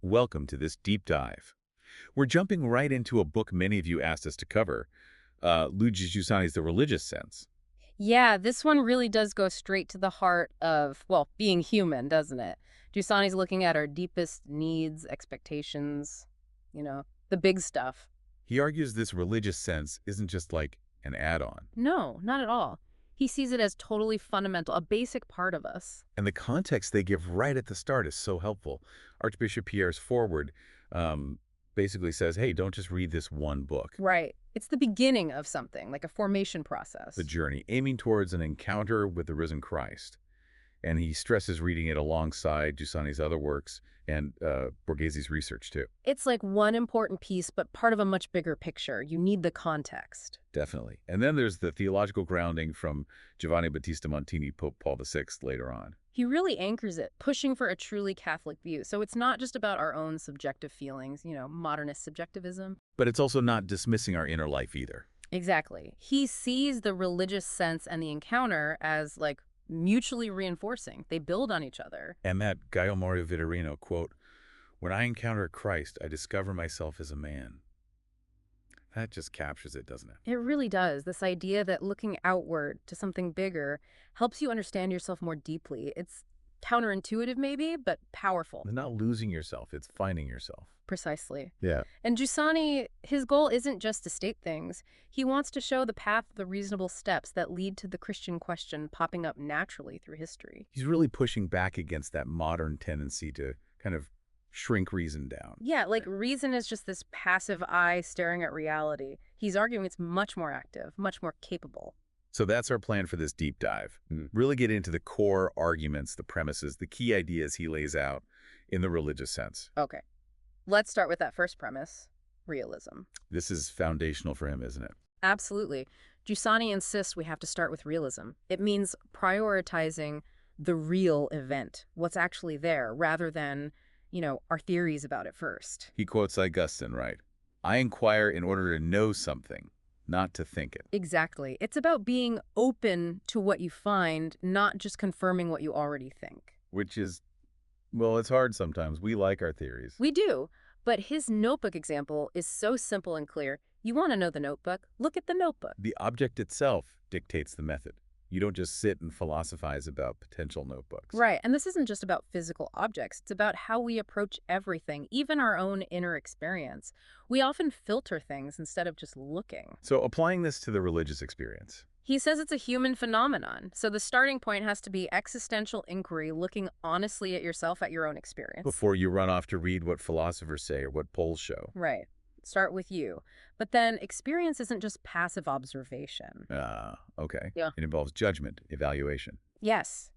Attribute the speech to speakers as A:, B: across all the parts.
A: welcome to this deep dive. We're jumping right into a book many of you asked us to cover, Luigi Giussani's The Religious Sense.
B: Yeah, this one really does go straight to the heart of, well, being human, doesn't it? Giussani's looking at our deepest needs, expectations, the big stuff.
A: He argues this religious sense isn't just like an add-on,
B: No, not at all. He sees it as totally fundamental, a basic part of us.
A: and the context they give right at the start is so helpful. Archbishop Pierre's foreword basically says, hey, don't just read this one book.
B: Right. It's the beginning of something, like a formation process.
A: The journey, aiming towards an encounter with the risen Christ. And he stresses reading it alongside Giussani's other works and Borghesi's research, too.
B: It's like one important piece, but part of a much bigger picture. You need the context.
A: Definitely. And then there's the theological grounding from Giovanni Battista Montini, Pope Paul VI, later on.
B: He really anchors it, pushing for a truly Catholic view. So it's not just about our own subjective feelings, modernist subjectivism.
A: But it's also not dismissing our inner life either.
B: Exactly. He sees the religious sense and the encounter as, like, mutually reinforcing. They build on each other.
A: And that Gaio Mario Vitorino quote, when I encounter Christ, I discover myself as a man. That just captures it, doesn't it?
B: It really does. This idea that looking outward to something bigger helps you understand yourself more deeply. It's counterintuitive maybe, but powerful.
A: It's not losing yourself, it's finding yourself.
B: Precisely.
A: Yeah.
B: And Giussani, his goal isn't just to state things. He wants to show the path of the reasonable steps that lead to the Christian question popping up naturally through history.
A: He's really pushing back against that modern tendency to kind of shrink reason down.
B: Yeah, like reason is just this passive eye staring at reality. He's arguing it's much more active, much more capable.
A: So that's our plan for this deep dive. Really get into the core arguments, the premises, the key ideas he lays out in The Religious Sense.
B: Okay. Let's start with that first premise, realism.
A: This is foundational for him, isn't it?
B: Absolutely. Giussani insists we have to start with realism. It means prioritizing the real event, what's actually there, rather than, our theories about it first.
A: He quotes Augustine, right? I inquire in order to know something, not to think it.
B: Exactly. It's about being open to what you find, not just confirming what you already think.
A: Which is, well, it's hard sometimes. We like our theories.
B: We do. But his notebook example is so simple and clear. You want to know the notebook? Look at the notebook.
A: The object itself dictates the method. You don't just sit and philosophize about potential notebooks.
B: Right. And this isn't just about physical objects. It's about how we approach everything, even our own inner experience. We often filter things instead of just looking.
A: So applying this to the religious experience.
B: He says it's a human phenomenon. So the starting point has to be existential inquiry, looking honestly at yourself, at your own experience.
A: Before you run off to read what philosophers say or what polls show.
B: Right. Start with you. But then experience isn't just passive observation.
A: Okay.
B: Yeah.
A: It involves judgment, evaluation.
B: Yes.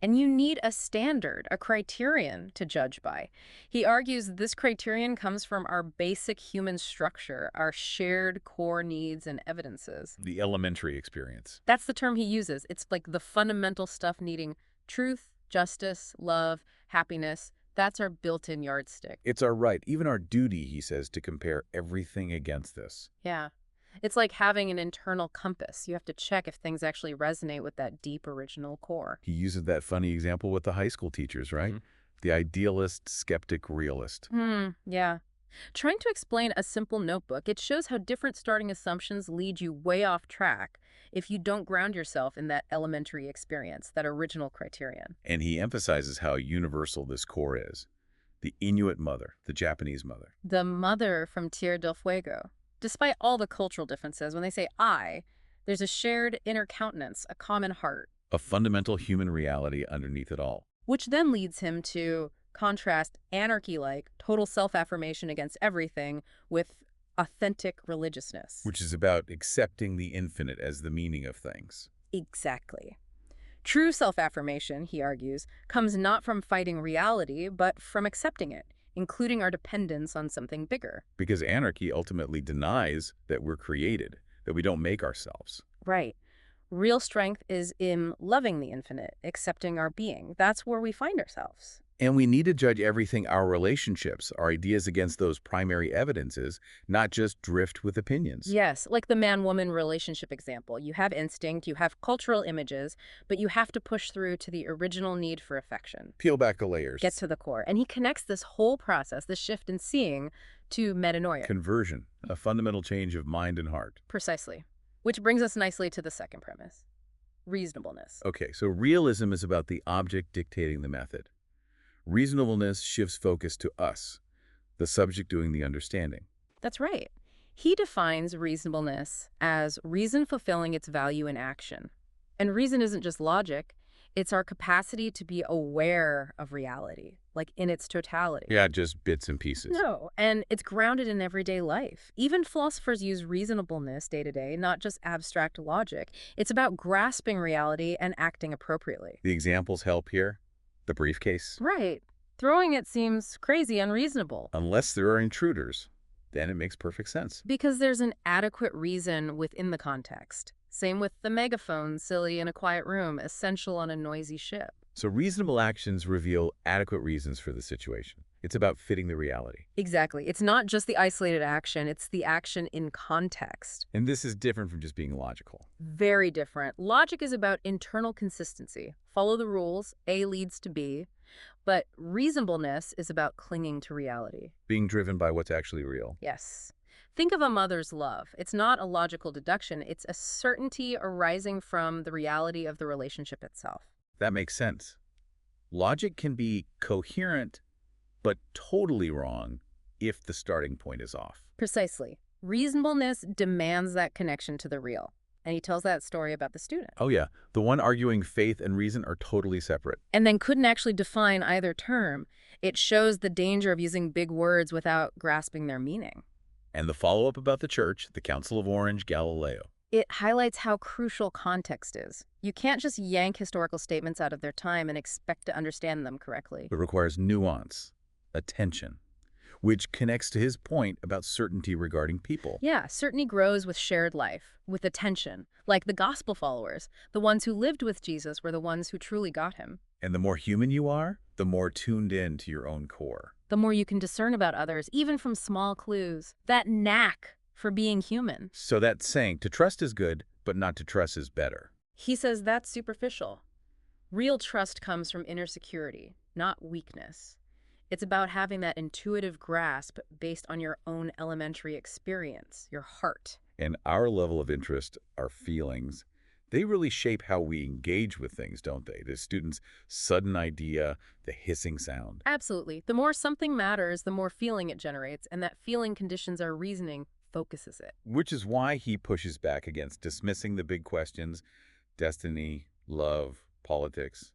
B: And you need a standard, a criterion to judge by. He argues this criterion comes from our basic human structure, our shared core needs and evidences.
A: The elementary experience.
B: That's the term he uses. It's like the fundamental stuff needing truth, justice, love, happiness. That's our built-in yardstick.
A: It's our right, even our duty, he says, to compare everything against this.
B: Yeah. It's like having an internal compass. You have to check if things actually resonate with that deep original core.
A: He uses that funny example with the high school teachers, right? The idealist, skeptic, realist.
B: Yeah. Trying to explain a simple notebook, it shows how different starting assumptions lead you way off track if you don't ground yourself in that elementary experience, that original criterion.
A: And he emphasizes how universal this core is. The Inuit mother, the Japanese mother.
B: The mother from Tierra del Fuego. Despite all the cultural differences, when they say I, there's a shared inner countenance, a common heart.
A: A fundamental human reality underneath it all.
B: Which then leads him to contrast anarchy-like, total self-affirmation against everything with authentic religiousness.
A: Which is about accepting the infinite as the meaning of things.
B: Exactly. True self-affirmation, he argues, comes not from fighting reality, but from accepting it, including our dependence on something bigger.
A: Because anarchy ultimately denies that we're created, that we don't make ourselves.
B: Right. Real strength is in loving the infinite, accepting our being. That's where we find ourselves.
A: And we need to judge everything, our relationships, our ideas against those primary evidences, not just drift with opinions.
B: Yes, like the man-woman relationship example. You have instinct, you have cultural images, but you have to push through to the original need for affection.
A: Peel back the
B: Get
A: layers.
B: to the core. And he connects this whole process, this shift in seeing, to metanoia.
A: Conversion, a fundamental change of mind and heart.
B: Precisely. Which brings us nicely to the second premise, reasonableness.
A: Okay, so realism is about the object dictating the method. Reasonableness shifts focus to us, the subject doing the understanding.
B: That's right. He defines reasonableness as reason fulfilling its value in action. And reason isn't just logic, it's our capacity to be aware of reality, like in its totality.
A: Yeah, just bits and pieces.
B: No, and it's grounded in everyday life. Even philosophers use reasonableness day to day, not just abstract logic. It's about grasping reality and acting appropriately.
A: The examples help here. The briefcase.
B: Right. Throwing it seems crazy unreasonable.
A: Unless there are intruders, then it makes perfect sense.
B: Because there's an adequate reason within the context. Same with the megaphone, silly in a quiet room, essential on a noisy ship.
A: So reasonable actions reveal adequate reasons for the situation. It's about fitting the reality.
B: Exactly. It's not just the isolated action, it's the action in context.
A: And this is different from just being logical.
B: Very different. Logic is about internal consistency. Follow the rules, A leads to B. But reasonableness is about clinging to reality.
A: Being driven by what's actually real.
B: Yes. Think of a mother's love. It's not a logical deduction. It's a certainty arising from the reality of the relationship itself.
A: That makes sense. Logic can be coherent, but totally wrong if the starting point is off.
B: Precisely. Reasonableness demands that connection to the real. And he tells that story about the student.
A: Oh yeah, the one arguing faith and reason are totally separate.
B: And then couldn't actually define either term. It shows the danger of using big words without grasping their meaning.
A: And the follow-up about the church, the Council of Orange, Galileo.
B: It highlights how crucial context is. You can't just yank historical statements out of their time and expect to understand them correctly.
A: It requires nuance, attention, which connects to his point about certainty regarding people.
B: Yeah, certainty grows with shared life, with attention. Like the gospel followers, the ones who lived with Jesus were the ones who truly got him.
A: And the more human you are, the more tuned in to your own core.
B: The more you can discern about others, even from small clues. That knack for being human.
A: So that's saying to trust is good, but not to trust is better.
B: He says that's superficial. Real trust comes from inner security, not weakness. It's about having that intuitive grasp based on your own elementary experience, your heart.
A: And our level of interest, our feelings, they really shape how we engage with things, don't they? The student's sudden idea, the hissing sound.
B: Absolutely. The more something matters, the more feeling it generates, and that feeling conditions our reasoning, focuses it.
A: Which is why he pushes back against dismissing the big questions, destiny, love, politics,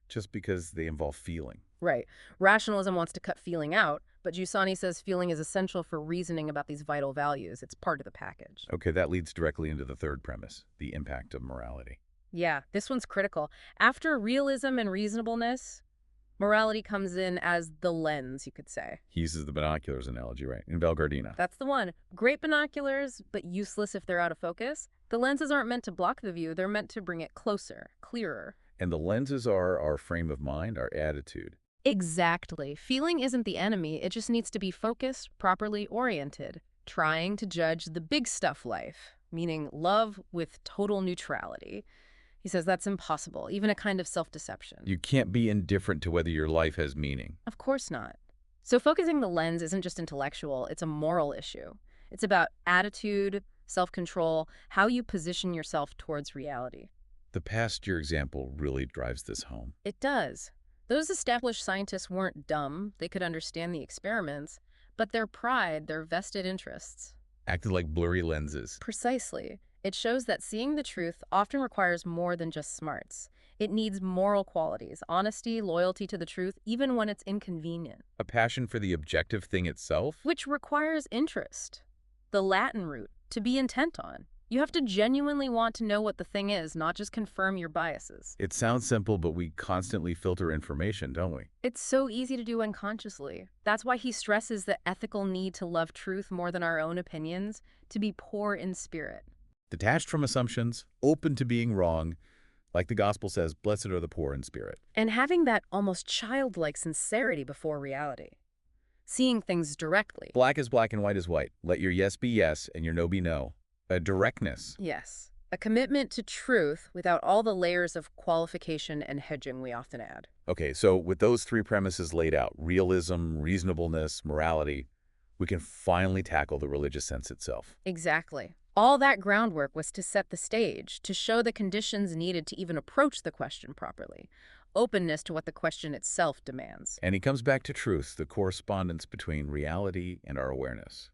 A: just because they involve feeling.
B: Right. Rationalism wants to cut feeling out, but Giussani says feeling is essential for reasoning about these vital values. It's part of the package.
A: Okay, that leads directly into the third premise, the impact of morality.
B: Yeah, this one's critical. After realism and reasonableness, morality comes in as the lens, you could say.
A: He uses the binoculars analogy, right? In Val Gardena.
B: That's the one. Great binoculars, but useless if they're out of focus. The lenses aren't meant to block the view. They're meant to bring it closer, clearer.
A: And the lenses are our frame of mind, our attitude.
B: Exactly. Feeling isn't the enemy. It just needs to be focused, properly oriented. Trying to judge the big stuff life, meaning love with total neutrality. He says that's impossible, even a kind of self-deception.
A: You can't be indifferent to whether your life has meaning.
B: Of course not. So focusing the lens isn't just intellectual, it's a moral issue. It's about attitude, self-control, how you position yourself towards reality.
A: The past year example really drives this home.
B: It does. Those established scientists weren't dumb. They could understand the experiments, but their pride, their vested interests.
A: Acted like blurry lenses.
B: Precisely. It shows that seeing the truth often requires more than just smarts. It needs moral qualities, honesty, loyalty to the truth, even when it's inconvenient.
A: A passion for the objective thing itself?
B: Which requires interest. The Latin root, to be intent on. You have to genuinely want to know what the thing is, not just confirm your biases.
A: It sounds simple, but we constantly filter information, don't we?
B: It's so easy to do unconsciously. That's why he stresses the ethical need to love truth more than our own opinions, to be poor in spirit.
A: Detached from assumptions, open to being wrong, Like the gospel says, blessed are the poor in spirit.
B: And having that almost childlike sincerity before reality. Seeing things directly.
A: Black is black and white is white. Let your yes be yes and your no be no. A directness.
B: Yes. A commitment to truth without all the layers of qualification and hedging we often add.
A: Okay, so with those three premises laid out, realism, reasonableness, morality, we can finally tackle the religious sense itself.
B: Exactly. All that groundwork was to set the stage, to show the conditions needed to even approach the question properly. Openness to what the question itself demands.
A: And he comes back to truth, the correspondence between reality and our awareness.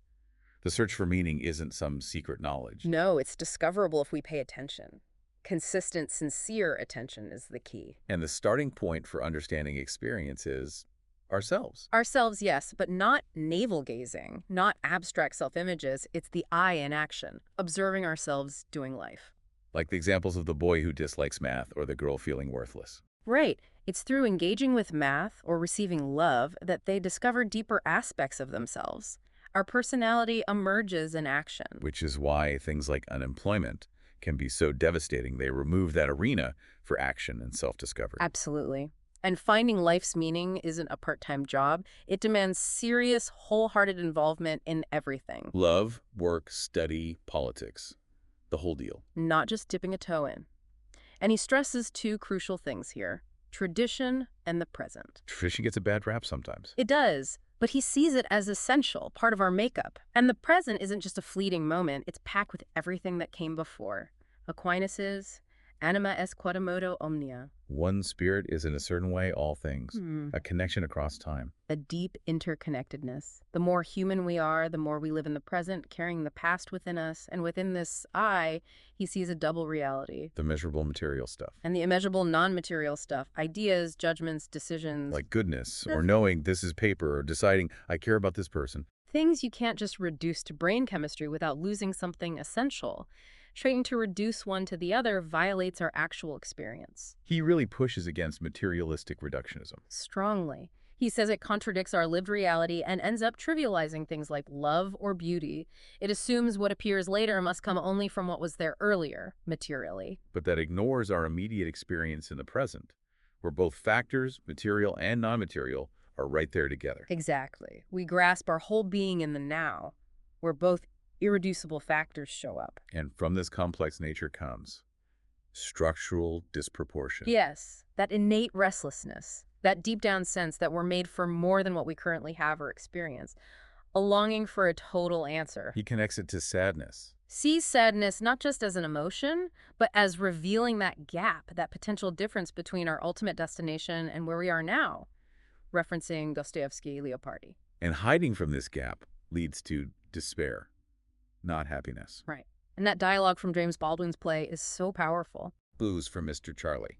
A: The search for meaning isn't some secret knowledge.
B: No, it's discoverable if we pay attention. Consistent, sincere attention is the key.
A: And the starting point for understanding experience is ourselves.
B: Ourselves, yes, but not navel-gazing, not abstract self-images. It's the I in action, observing ourselves doing life.
A: Like the examples of the boy who dislikes math or the girl feeling worthless.
B: Right. It's through engaging with math or receiving love that they discover deeper aspects of themselves. Our personality emerges in action.
A: Which is why things like unemployment can be so devastating. They remove that arena for action and self-discovery.
B: Absolutely. And finding life's meaning isn't a part-time job. It demands serious, wholehearted involvement in everything.
A: Love, work, study, politics. The whole deal.
B: Not just dipping a toe in. And he stresses two crucial things here: tradition and the present.
A: Tradition gets a bad rap sometimes.
B: It does, but he sees it as essential, part of our makeup. And the present isn't just a fleeting moment, it's packed with everything that came before. Aquinas's anima est quodammodo omnia.
A: One spirit is in a certain way all things.
B: Hmm.
A: A connection across time.
B: A deep interconnectedness. The more human we are, the more we live in the present, carrying the past within us. And within this I, he sees a double reality.
A: The measurable material stuff.
B: And the immeasurable non-material stuff. Ideas, judgments, decisions.
A: Like goodness, or knowing this is paper, or deciding I care about this person.
B: Things you can't just reduce to brain chemistry without losing something essential. Trying to reduce one to the other violates our actual experience.
A: He really pushes against materialistic reductionism.
B: Strongly. He says it contradicts our lived reality and ends up trivializing things like love or beauty. It assumes what appears later must come only from what was there earlier, materially.
A: But that ignores our immediate experience in the present, where both factors, material and non-material, are right there together.
B: Exactly. We grasp our whole being in the now, where both irreducible factors show up.
A: And from this complex nature comes structural disproportion.
B: Yes, that innate restlessness, that deep down sense that we're made for more than what we currently have or experience, a longing for a total answer.
A: He connects it to sadness.
B: Sees sadness not just as an emotion, but as revealing that gap, that potential difference between our ultimate destination and where we are now, referencing Dostoevsky, Leopardi.
A: And hiding from this gap leads to despair, not happiness.
B: Right. And that dialogue from James Baldwin's play is so powerful.
A: Booze from Mr. Charlie.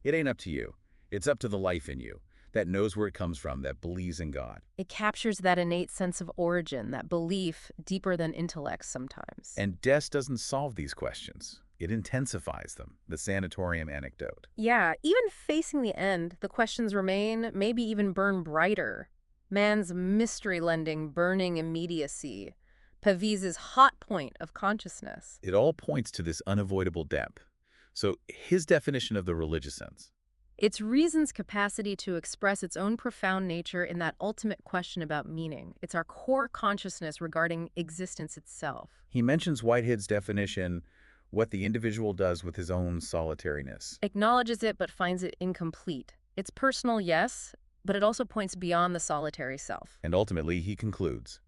A: It ain't up to you. It's up to the life in you that knows where it comes from, that believes in God.
B: It captures that innate sense of origin, that belief deeper than intellect sometimes.
A: And death doesn't solve these questions. It intensifies them, the sanatorium anecdote.
B: Yeah, even facing the end, the questions remain, maybe even burn brighter. Man's mystery-lending, burning immediacy. Paviz's hot point of consciousness.
A: It all points to this unavoidable depth. So his definition of the religious sense.
B: It's reason's capacity to express its own profound nature in that ultimate question about meaning. It's our core consciousness regarding existence itself.
A: He mentions Whitehead's definition, what the individual does with his own solitariness.
B: Acknowledges it but finds it incomplete. It's personal, yes, but it also points beyond the solitary self.
A: And ultimately, he concludes,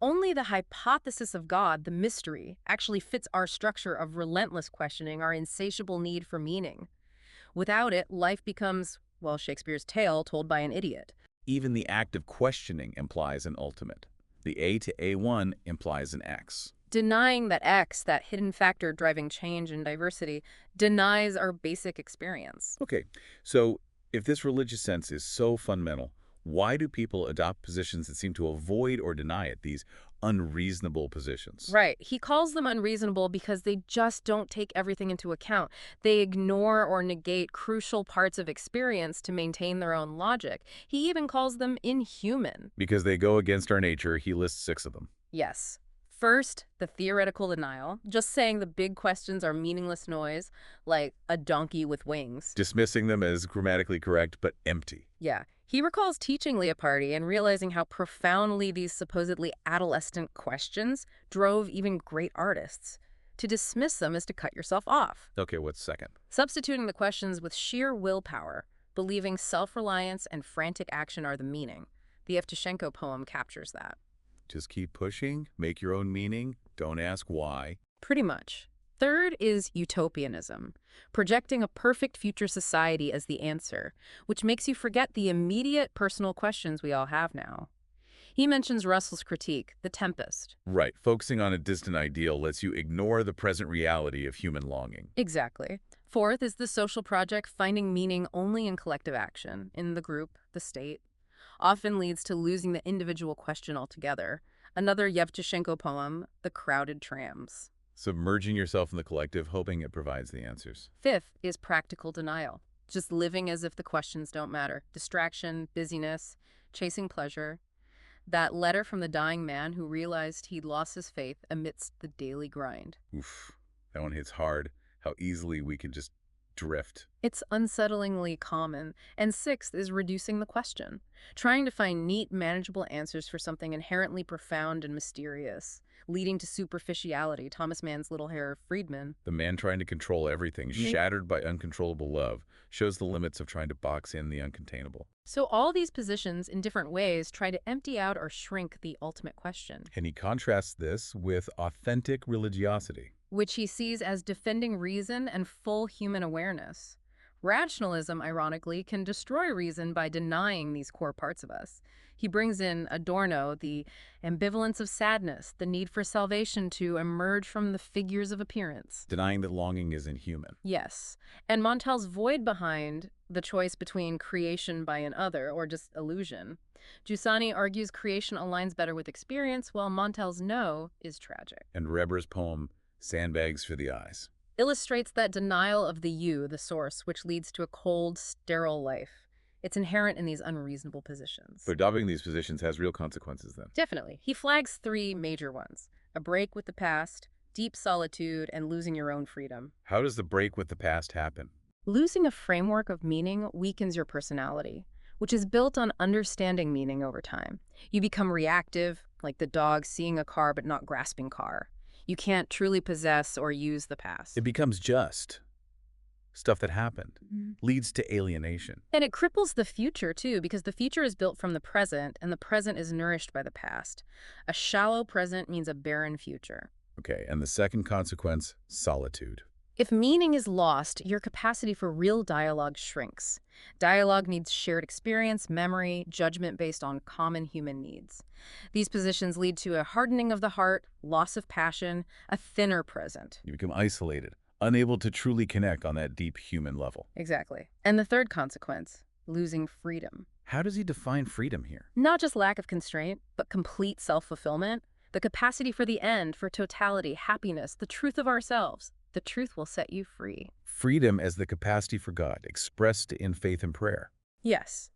B: only the hypothesis of God, the mystery, actually fits our structure of relentless questioning, our insatiable need for meaning. Without it, life becomes, well, Shakespeare's tale told by an idiot.
A: Even the act of questioning implies an ultimate. The A to A1 implies an X.
B: Denying that X, that hidden factor driving change and diversity, denies our basic experience.
A: Okay, so if this religious sense is so fundamental, why do people adopt positions that seem to avoid or deny it, these unreasonable positions?
B: Right. He calls them unreasonable because they just don't take everything into account. They ignore or negate crucial parts of experience to maintain their own logic. He even calls them inhuman.
A: Because they go against our nature, he lists 6 of them.
B: Yes. First, the theoretical denial, just saying the big questions are meaningless noise, like a donkey with wings.
A: Dismissing them as grammatically correct but empty.
B: Yeah. He recalls teaching Leopardi and realizing how profoundly these supposedly adolescent questions drove even great artists. To dismiss them is to cut yourself off.
A: Okay, what's second?
B: Substituting the questions with sheer willpower, believing self-reliance and frantic action are the meaning. The Evtushenko poem captures that.
A: Just keep pushing, make your own meaning, don't ask why.
B: Pretty much. Third is utopianism, projecting a perfect future society as the answer, which makes you forget the immediate personal questions we all have now. He mentions Russell's critique, The Tempest.
A: Right, focusing on a distant ideal lets you ignore the present reality of human longing.
B: Exactly. Fourth is the social project finding meaning only in collective action, in the group, the state, often leads to losing the individual question altogether. Another Yevtushenko poem, The Crowded Trams.
A: Submerging yourself in the collective, hoping it provides the answers.
B: Fifth is practical denial, just living as if the questions don't matter. Distraction, busyness, chasing pleasure. That letter from the dying man who realized he'd lost his faith amidst the daily grind.
A: Oof, that one hits hard. How easily we can just drift.
B: It's unsettlingly common. And sixth is reducing the question, trying to find neat, manageable answers for something inherently profound and mysterious, leading to superficiality. Thomas Mann's Little Hair of Friedman.
A: The man trying to control everything, shattered by uncontrollable love, shows the limits of trying to box in the uncontainable.
B: So all these positions, in different ways, try to empty out or shrink the ultimate question,
A: And he contrasts this with authentic religiosity.
B: which he sees as defending reason and full human awareness. Rationalism, ironically, can destroy reason by denying these core parts of us. He brings in Adorno, the ambivalence of sadness, the need for salvation to emerge from the figures of appearance.
A: Denying that longing is inhuman.
B: Yes. And Montel's void behind the choice between creation by an other or just illusion. Giussani argues creation aligns better with experience, while Montel's no is tragic.
A: And Reber's poem, Sandbags for the Eyes,
B: Illustrates that denial of the you, the source, which leads to a cold, sterile life. It's inherent in these unreasonable positions.
A: So adopting these positions has real consequences then.
B: Definitely. He flags three major ones: a break with the past, deep solitude, and losing your own freedom.
A: How does the break with the past happen?
B: Losing a framework of meaning weakens your personality, which is built on understanding meaning over time. You become reactive, like the dog seeing a car but not grasping car. You can't truly possess or use the past.
A: It becomes just stuff that happened, leads to alienation.
B: And it cripples the future, too, because the future is built from the present, and the present is nourished by the past. A shallow present means a barren future.
A: Okay, and the second consequence, solitude.
B: If meaning is lost, your capacity for real dialogue shrinks. Dialogue needs shared experience, memory, judgment based on common human needs. These positions lead to a hardening of the heart, loss of passion, a thinner present.
A: You become isolated, unable to truly connect on that deep human level.
B: Exactly. And the third consequence, losing freedom.
A: How does he define freedom here?
B: Not just lack of constraint, but complete self-fulfillment, the capacity for the end, for totality, happiness, the truth of ourselves. The truth will set you free.
A: Freedom as the capacity for God, expressed in faith and prayer.
B: Yes.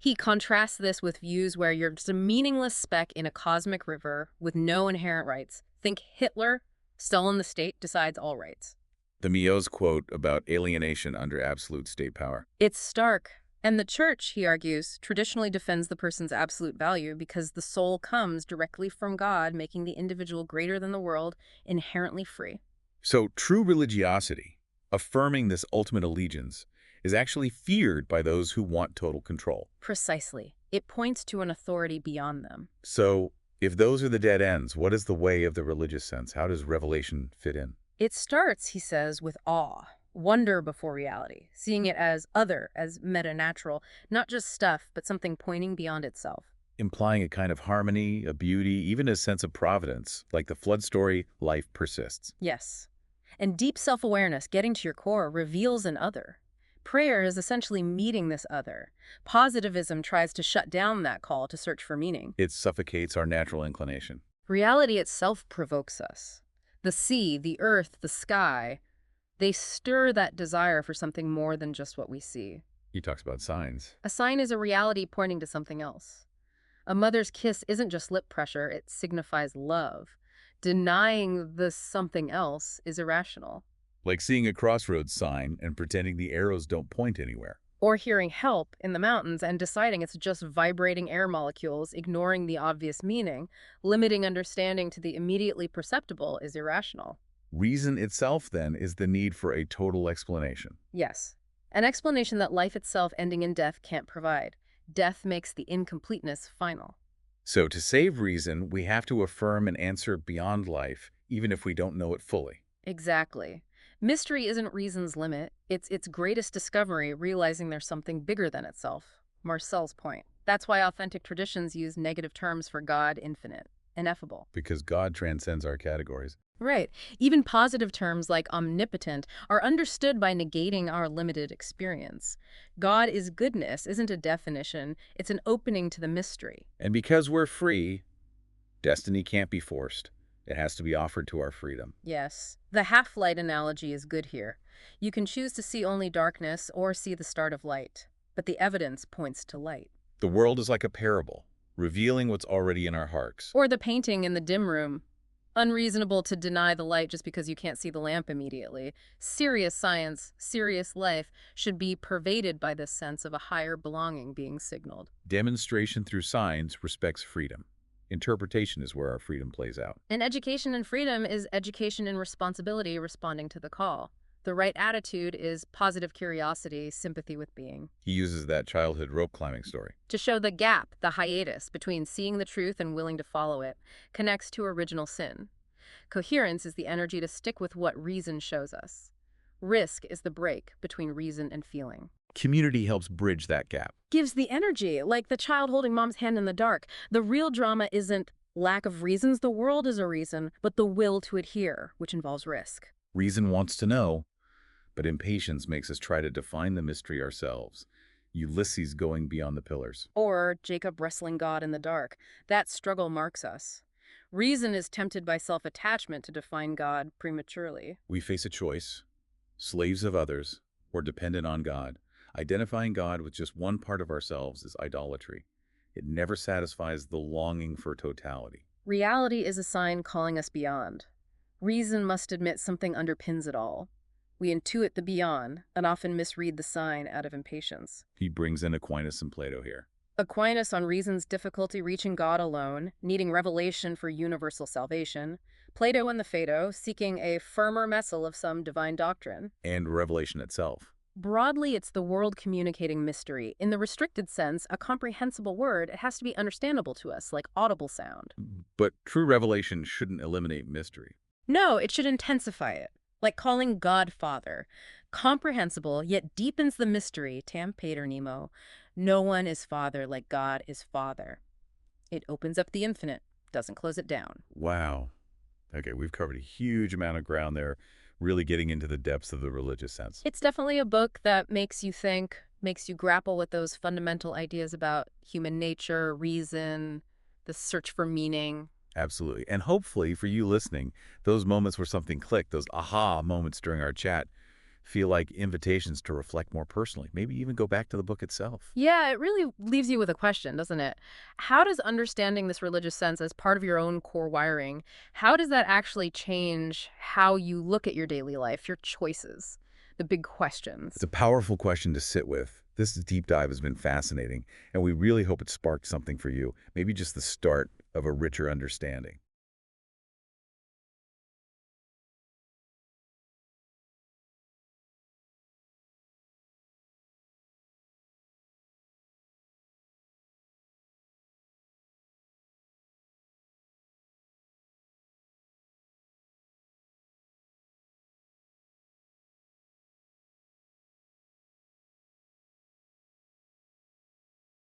B: He contrasts this with views where you're just a meaningless speck in a cosmic river with no inherent rights. Think Hitler, still in the state, decides all rights.
A: The Millot's quote about alienation under absolute state power.
B: It's stark. And the church, he argues, traditionally defends the person's absolute value because the soul comes directly from God, making the individual greater than the world, inherently free.
A: So true religiosity, affirming this ultimate allegiance, is actually feared by those who want total control.
B: Precisely. It points to an authority beyond them.
A: So if those are the dead ends, what is the way of the religious sense? How does revelation fit in?
B: It starts, he says, with awe, wonder before reality, seeing it as other, as metanatural, not just stuff, but something pointing beyond itself.
A: Implying a kind of harmony, a beauty, even a sense of providence. Like the flood story, life persists.
B: Yes. And deep self-awareness, getting to your core, reveals an other. Prayer is essentially meeting this other. Positivism tries to shut down that call to search for meaning.
A: It suffocates our natural inclination.
B: Reality itself provokes us. The sea, the earth, the sky, they stir that desire for something more than just what we see.
A: He talks about signs.
B: A sign is a reality pointing to something else. A mother's kiss isn't just lip pressure, it signifies love. Denying the something else is irrational.
A: Like seeing a crossroads sign and pretending the arrows don't point anywhere.
B: Or hearing help in the mountains and deciding it's just vibrating air molecules, ignoring the obvious meaning, limiting understanding to the immediately perceptible is irrational.
A: Reason itself, then, is the need for a total explanation.
B: Yes. An explanation that life itself ending in death can't provide. Death makes the incompleteness final.
A: So to save reason, we have to affirm an answer beyond life, even if we don't know it fully.
B: Exactly. Mystery isn't reason's limit. It's its greatest discovery, realizing there's something bigger than itself. Marcel's point. That's why authentic traditions use negative terms for God, infinite, ineffable.
A: Because God transcends our categories.
B: Right. Even positive terms like omnipotent are understood by negating our limited experience. God is goodness isn't a definition, it's an opening to the mystery.
A: And because we're free, destiny can't be forced. It has to be offered to our freedom.
B: Yes. The half-light analogy is good here. You can choose to see only darkness or see the start of light, but the evidence points to light.
A: The world is like a parable, revealing what's already in our hearts.
B: Or the painting in the dim room. Unreasonable to deny the light just because you can't see the lamp immediately. Serious science, serious life should be pervaded by this sense of a higher belonging being signaled.
A: Demonstration through signs respects freedom. Interpretation is where our freedom plays out.
B: And education and freedom is education and responsibility responding to the call. The right attitude is positive curiosity, sympathy with being.
A: He uses that childhood rope climbing story.
B: To show the gap, the hiatus between seeing the truth and willing to follow it, connects to original sin. Coherence is the energy to stick with what reason shows us. Risk is the break between reason and feeling.
A: Community helps bridge that gap.
B: Gives the energy, like the child holding mom's hand in the dark. The real drama isn't lack of reasons, the world is a reason, but the will to adhere, which involves risk.
A: Reason wants to know, but impatience makes us try to define the mystery ourselves. Ulysses going beyond the pillars.
B: Or Jacob wrestling God in the dark. That struggle marks us. Reason is tempted by self-attachment to define God prematurely.
A: We face a choice, slaves of others, or dependent on God. Identifying God with just one part of ourselves is idolatry. It never satisfies the longing for totality.
B: Reality is a sign calling us beyond. Reason must admit something underpins it all. We intuit the beyond and often misread the sign out of impatience.
A: He brings in Aquinas and Plato here.
B: Aquinas on reason's difficulty reaching God alone, needing revelation for universal salvation. Plato and the Phaedo seeking a firmer missile of some divine doctrine.
A: And revelation itself.
B: Broadly, it's the world communicating mystery. In the restricted sense, a comprehensible word, it has to be understandable to us, like audible sound.
A: But true revelation shouldn't eliminate mystery.
B: No, it should intensify it, like calling God Father. Comprehensible, yet deepens the mystery, tam pater nemo. No one is Father like God is Father. It opens up the infinite, doesn't close it down.
A: Wow. Okay, we've covered a huge amount of ground there, really getting into the depths of the religious sense.
B: It's definitely a book that makes you think, makes you grapple with those fundamental ideas about human nature, reason, the search for meaning.
A: Absolutely. And hopefully for you listening, those moments where something clicked, those aha moments during our chat, feel like invitations to reflect more personally, maybe even go back to the book itself.
B: Yeah, it really leaves you with a question, doesn't it? How does understanding this religious sense as part of your own core wiring, how does that actually change how you look at your daily life, your choices, the big questions?
A: It's a powerful question to sit with. This deep dive has been fascinating, and we really hope it sparked something for you, maybe just the start of a richer understanding.